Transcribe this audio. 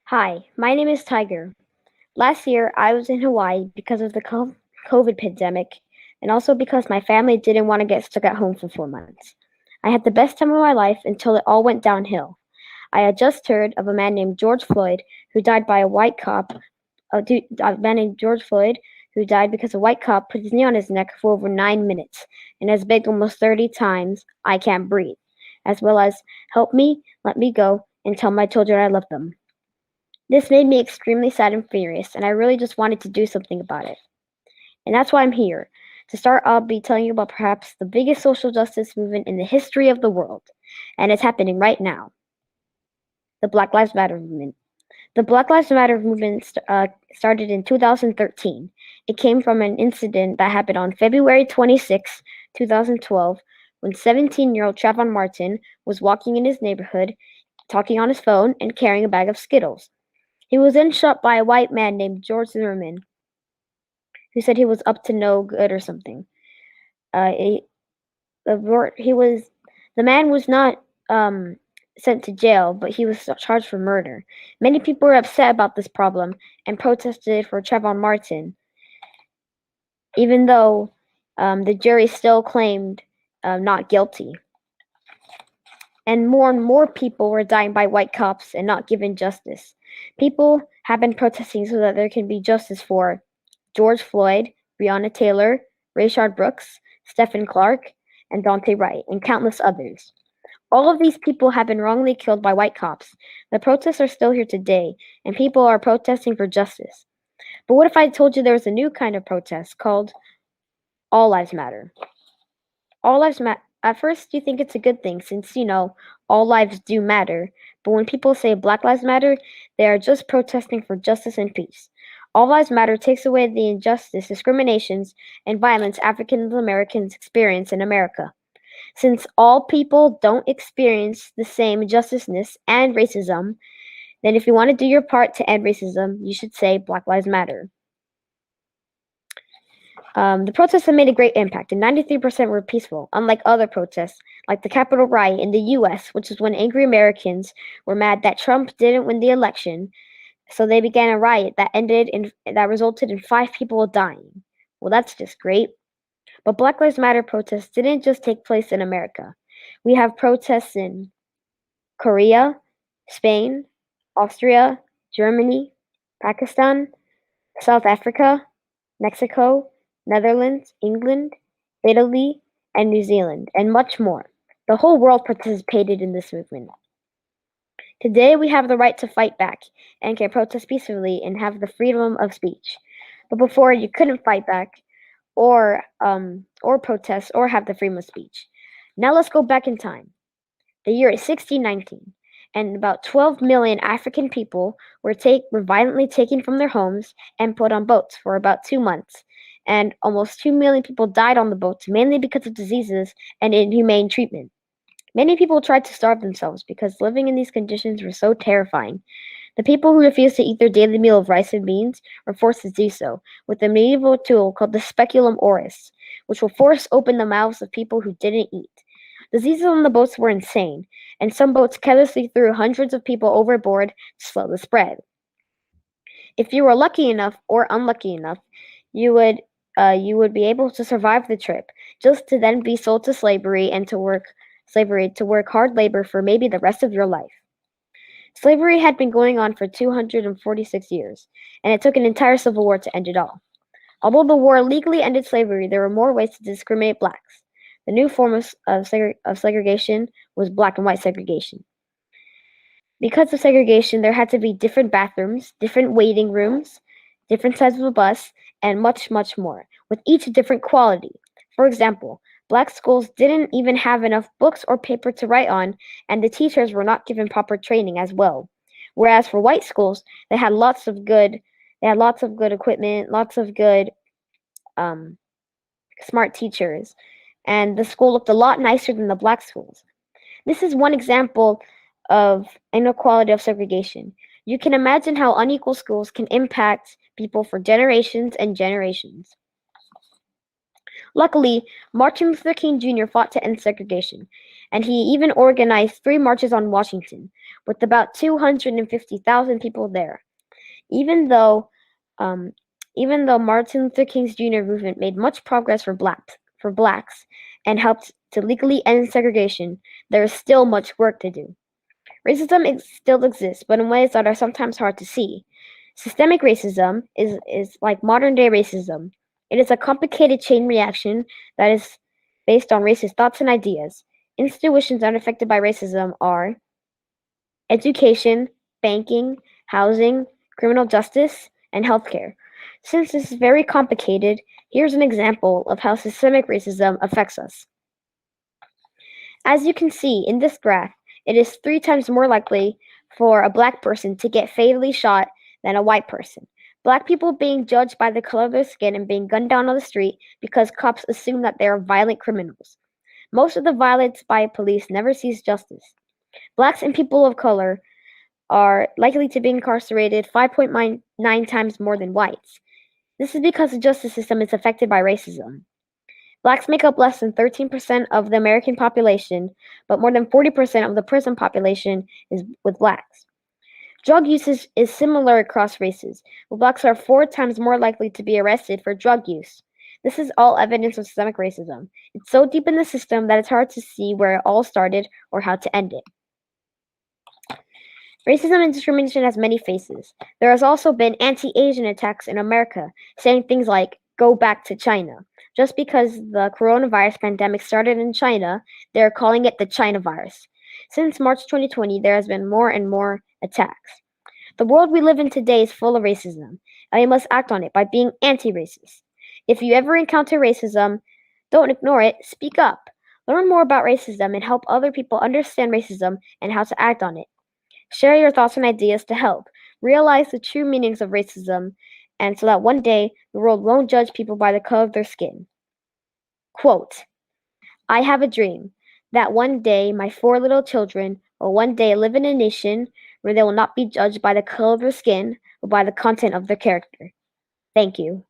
Hi, my name is Tiger. Last year, I was in Hawaii because of the COVID pandemic, and also because my family didn't want to get stuck at home for 4 months. I had the best time of my life until it all went downhill. I had just heard of a man named George Floyd who died by a white cop. A man named George Floyd who died because a white cop put his knee on his neck for over 9 minutes and has begged almost 30 times, "I can't breathe," as well as "help me, let me go, and tell my children I love them." This made me extremely sad and furious, and I really just wanted to do something about it. And that's why I'm here. To start, I'll be telling you about perhaps the biggest social justice movement in the history of the world, and it's happening right now, the Black Lives Matter movement. The Black Lives Matter movement started in 2013. It came from an incident that happened on February 26, 2012, when 17-year-old Trayvon Martin was walking in his neighborhood, talking on his phone, and carrying a bag of Skittles. He was then shot by a white man named George Zimmerman, who said he was up to no good or something. He, he was the man was not sent to jail, but he was charged for murder. Many people were upset about this problem and protested for Trayvon Martin, even though the jury still claimed not guilty. And more people were dying by white cops and not given justice. People have been protesting so that there can be justice for George Floyd, Breonna Taylor, Rayshard Brooks, Stephen Clark, and Daunte Wright, and countless others. All of these people have been wrongly killed by white cops. The protests are still here today, and people are protesting for justice. But what if I told you there was a new kind of protest called All Lives Matter? All lives matter. At first, you think it's a good thing since, all lives do matter. But when people say Black Lives Matter, they are just protesting for justice and peace. All Lives Matter takes away the injustice, discriminations, and violence African Americans experience in America. Since all people don't experience the same injusticeness and racism, then if you want to do your part to end racism, you should say Black Lives Matter. The protests have made a great impact, and 93% were peaceful, unlike other protests, like the Capitol riot in the U.S., which is when angry Americans were mad that Trump didn't win the election, so they began a riot that resulted in 5 people dying. Well, that's just great. But Black Lives Matter protests didn't just take place in America. We have protests in Korea, Spain, Austria, Germany, Pakistan, South Africa, Mexico, Netherlands, England, Italy, and New Zealand, and much more. The whole world participated in this movement. Today we have the right to fight back and can protest peacefully and have the freedom of speech. But before you couldn't fight back or protest or have the freedom of speech. Now let's go back in time. The year is 1619, and about 12 million African people were violently taken from their homes and put on boats for about 2 months. And almost 2 million people died on the boats, mainly because of diseases and inhumane treatment. Many people tried to starve themselves because living in these conditions were so terrifying. The people who refused to eat their daily meal of rice and beans were forced to do so with a medieval tool called the speculum oris, which will force open the mouths of people who didn't eat. Diseases on the boats were insane, and some boats carelessly threw hundreds of people overboard to slow the spread. If you were lucky enough or unlucky enough, you would be able to survive the trip, just to then be sold to slavery and to work hard labor for maybe the rest of your life. Slavery had been going on for 246 years, and it took an entire civil war to end it all. Although the war legally ended slavery, there were more ways to discriminate blacks. The new form of segregation was black and white segregation. Because of segregation, there had to be different bathrooms, different waiting rooms, different sizes of a bus, and much, much more, with each a different quality. For example, black schools didn't even have enough books or paper to write on, and the teachers were not given proper training as well. Whereas for white schools, they had lots of good equipment, lots of good smart teachers, and the school looked a lot nicer than the black schools. This is one example of inequality of segregation. You can imagine how unequal schools can impact people for generations and generations. Luckily, Martin Luther King Jr. fought to end segregation, and he even organized 3 marches on Washington, with about 250,000 people there. Even though, um, even though Martin Luther King Jr. movement made much progress for blacks and helped to legally end segregation, there is still much work to do. Racism still exists, but in ways that are sometimes hard to see. Systemic racism is like modern day racism. It is a complicated chain reaction that is based on racist thoughts and ideas. Institutions unaffected by racism are education, banking, housing, criminal justice, and healthcare. Since this is very complicated, here's an example of how systemic racism affects us. As you can see in this graph, it is 3 times more likely for a black person to get fatally shot than a white person. Black people being judged by the color of their skin and being gunned down on the street because cops assume that they are violent criminals. Most of the violence by police never sees justice. Blacks and people of color are likely to be incarcerated 5.9 times more than whites. This is because the justice system is affected by racism. Blacks make up less than 13% of the American population, but more than 40% of the prison population is with blacks. Drug usage is similar across races, but blacks are 4 times more likely to be arrested for drug use. This is all evidence of systemic racism. It's so deep in the system that it's hard to see where it all started or how to end it. Racism and discrimination has many faces. There has also been anti-Asian attacks in America, saying things like, "Go back to China." Just because the coronavirus pandemic started in China, they are calling it the China virus. Since March 2020, there has been more and more attacks. The world we live in today is full of racism, and we must act on it by being anti-racist. If you ever encounter racism, don't ignore it, speak up. Learn more about racism and help other people understand racism and how to act on it. Share your thoughts and ideas to help realize the true meanings of racism, and so that one day the world won't judge people by the color of their skin. Quote, "I have a dream that one day my 4 little children will one day live in a nation where they will not be judged by the color of their skin, but by the content of their character." Thank you.